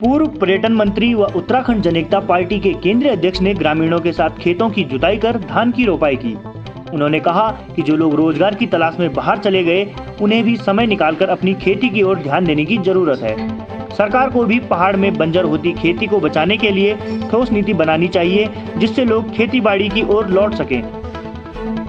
पूर्व पर्यटन मंत्री व उत्तराखंड जनता पार्टी के केंद्रीय अध्यक्ष ने ग्रामीणों के साथ खेतों की जुताई कर धान की रोपाई की। उन्होंने कहा कि जो लोग रोजगार की तलाश में बाहर चले गए, उन्हें भी समय निकालकर अपनी खेती की ओर ध्यान देने की जरूरत है। सरकार को भी पहाड़ में बंजर होती खेती को बचाने के लिए ठोस नीति बनानी चाहिए, जिससे लोग खेती बाड़ी की ओर लौट सकें।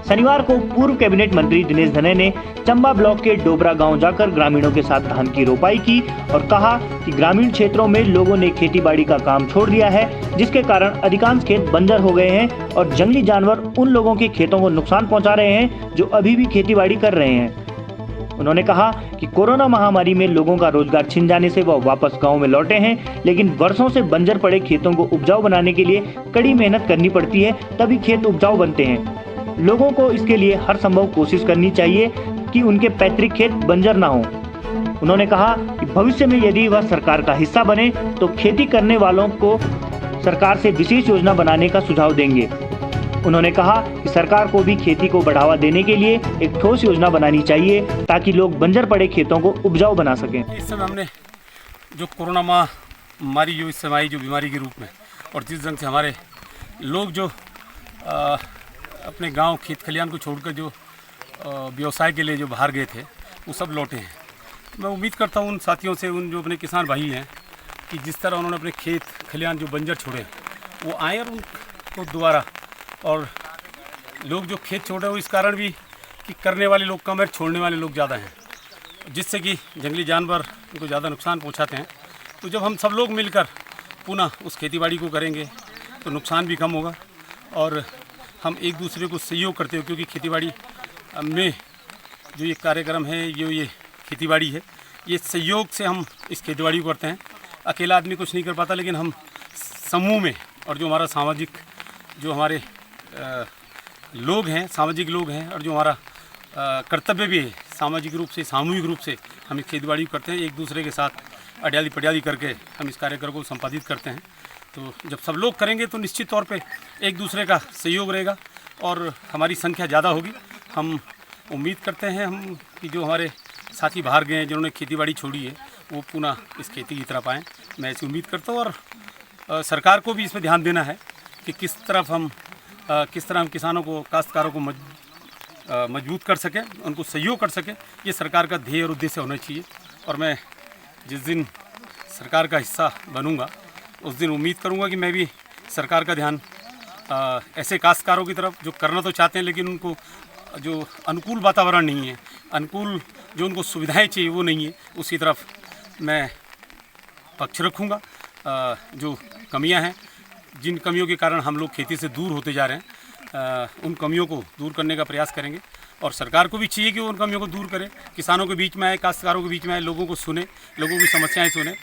शनिवार को पूर्व कैबिनेट मंत्री दिनेश धने ने चंबा ब्लॉक के डोबरा गांव जाकर ग्रामीणों के साथ धान की रोपाई की और कहा कि ग्रामीण क्षेत्रों में लोगों ने खेती-बाड़ी का काम छोड़ दिया है, जिसके कारण अधिकांश खेत बंजर हो गए हैं और जंगली जानवर उन लोगों के खेतों को नुकसान पहुंचा रहे हैं जो अभी भी खेती-बाड़ी कर रहे हैं। उन्होंने कहा कि कोरोना महामारी में लोगों का रोजगार छिन जाने से वह वापस गांव में लौटे हैं, लेकिन वर्षों से बंजर पड़े खेतों को उपजाऊ बनाने के लिए कड़ी मेहनत करनी पड़ती है, तभी खेत उपजाऊ बनते हैं। लोगों को इसके लिए हर संभव कोशिश करनी चाहिए कि उनके पैतृक खेत बंजर ना हो। उन्होंने कहा कि भविष्य में यदि वह सरकार का हिस्सा बने तो खेती करने वालों को सरकार से विशेष योजना बनाने का सुझाव देंगे। उन्होंने कहा कि सरकार को भी खेती को बढ़ावा देने के लिए एक ठोस योजना बनानी चाहिए ताकि लोग बंजर पड़े खेतों को उपजाऊ बना सकें। इस समय हमने जो कोरोना महामारी जो इस समय आई जो बीमारी के रूप में, और जिस ढंग से हमारे लोग जो अपने गांव खेत खलियान को छोड़कर जो व्यवसाय के लिए जो बाहर गए थे, वो सब लौटे हैं। मैं उम्मीद करता हूँ उन साथियों से, उन जो अपने किसान भाई हैं, कि जिस तरह उन्होंने अपने खेत खलियान जो बंजर छोड़े वो आए और उनको दोबारा, और लोग जो खेत छोड़ रहे हैं वो इस कारण भी कि करने वाले लोग कम है, छोड़ने वाले लोग ज़्यादा हैं, जिससे कि जंगली जानवर उनको ज़्यादा नुकसान पहुँचाते हैं। तो जब हम सब लोग मिलकर पुनः उस खेतीबाड़ी को करेंगे तो नुकसान भी कम होगा और हम एक दूसरे को सहयोग करते हो, क्योंकि खेतीबाड़ी में जो ये कार्यक्रम है, जो ये खेतीबाड़ी है, ये सहयोग से हम इस खेतीबाड़ी को करते हैं। अकेला आदमी कुछ नहीं कर पाता, लेकिन हम समूह में, और जो हमारा सामाजिक जो हमारे लोग हैं, सामाजिक लोग हैं, और जो हमारा कर्तव्य भी है, सामाजिक रूप से, सामूहिक रूप से हम इस खेतीबाड़ी को करते हैं। एक दूसरे के साथ अड्याली पड्याली करके हम इस कार्यक्रम को संपादित करते हैं। तो जब सब लोग करेंगे तो निश्चित तौर पे एक दूसरे का सहयोग रहेगा और हमारी संख्या ज़्यादा होगी। हम उम्मीद करते हैं हम कि जो हमारे साथी बाहर गए हैं, जिन्होंने खेतीबाड़ी छोड़ी है, वो पुनः इस खेती की तरफ आएँ। मैं ऐसी उम्मीद करता हूँ और सरकार को भी इसमें ध्यान देना है कि किस तरह हम किसानों को, काश्तकारों को मजबूत कर सकें, उनको सहयोग कर सकें। ये सरकार का ध्येय और उद्देश्य होना चाहिए। और मैं जिस दिन सरकार का हिस्सा बनूंगा उस दिन उम्मीद करूंगा कि मैं भी सरकार का ध्यान ऐसे काश्तकारों की तरफ जो करना तो चाहते हैं, लेकिन उनको जो अनुकूल वातावरण नहीं है, अनुकूल जो उनको सुविधाएं चाहिए वो नहीं है, उसकी तरफ मैं पक्ष रखूंगा। जो कमियां हैं, जिन कमियों के कारण हम लोग खेती से दूर होते जा रहे हैं, उन कमियों को दूर करने का प्रयास करेंगे। और सरकार को भी चाहिए कि वो उन कमियों को दूर करे, किसानों के बीच में आए, काश्तकारों के बीच में आए, लोगों को सुने, लोगों की समस्याएँ सुने,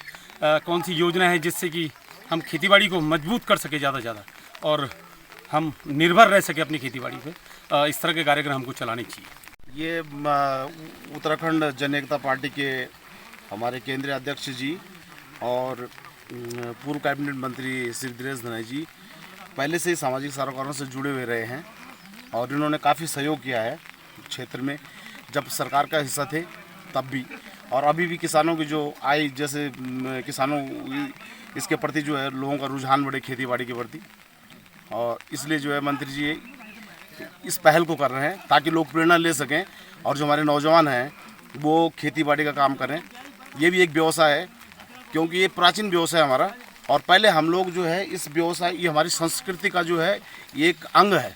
कौन सी योजना है जिससे कि हम खेतीबाड़ी को मजबूत कर सके ज़्यादा से ज़्यादा, और हम निर्भर रह सके अपनी खेतीबाड़ी पे। इस तरह के कार्यक्रम हमको चलाने चाहिए। ये उत्तराखंड जनता पार्टी के हमारे केंद्रीय अध्यक्ष जी और पूर्व कैबिनेट मंत्री श्री दिनेश धने जी पहले से ही सामाजिक सरोकारों से जुड़े हुए रहे हैं और इन्होंने काफ़ी सहयोग किया है क्षेत्र में, जब सरकार का हिस्सा थे तब भी, और अभी भी किसानों की जो आय, जैसे किसानों इसके प्रति जो है लोगों का रुझान बढ़े खेतीबाड़ी के प्रति, और इसलिए जो है मंत्री जी इस पहल को कर रहे हैं ताकि लोग प्रेरणा ले सकें और जो हमारे नौजवान हैं वो खेतीबाड़ी का काम करें। ये भी एक व्यवसाय है, क्योंकि ये प्राचीन व्यवसाय हमारा, और पहले हम लोग जो है इस व्यवसाय, ये हमारी संस्कृति का जो है ये एक अंग है।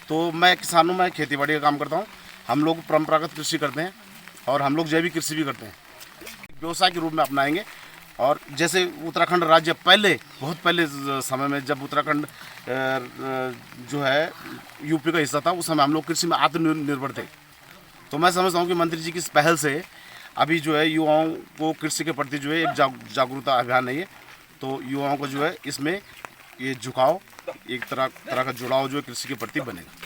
तो मैं किसानों में खेतीबाड़ी का काम करता हूँ। हम लोग परंपरागत कृषि करते हैं और हम लोग जैविक कृषि भी करते हैं, व्यवसाय के रूप में अपनाएंगे। और जैसे उत्तराखंड राज्य पहले, बहुत पहले समय में, जब उत्तराखंड जो है यूपी का हिस्सा था, उस समय हम लोग कृषि में आत्मनिर्भर थे। तो मैं समझता हूँ कि मंत्री जी की इस पहल से अभी जो है युवाओं को कृषि के प्रति जो है एक जागरूकता अभियान है ये, तो युवाओं को जो है इसमें ये झुकाव, एक तरह का जुड़ाव जो है कृषि के प्रति बनेगा।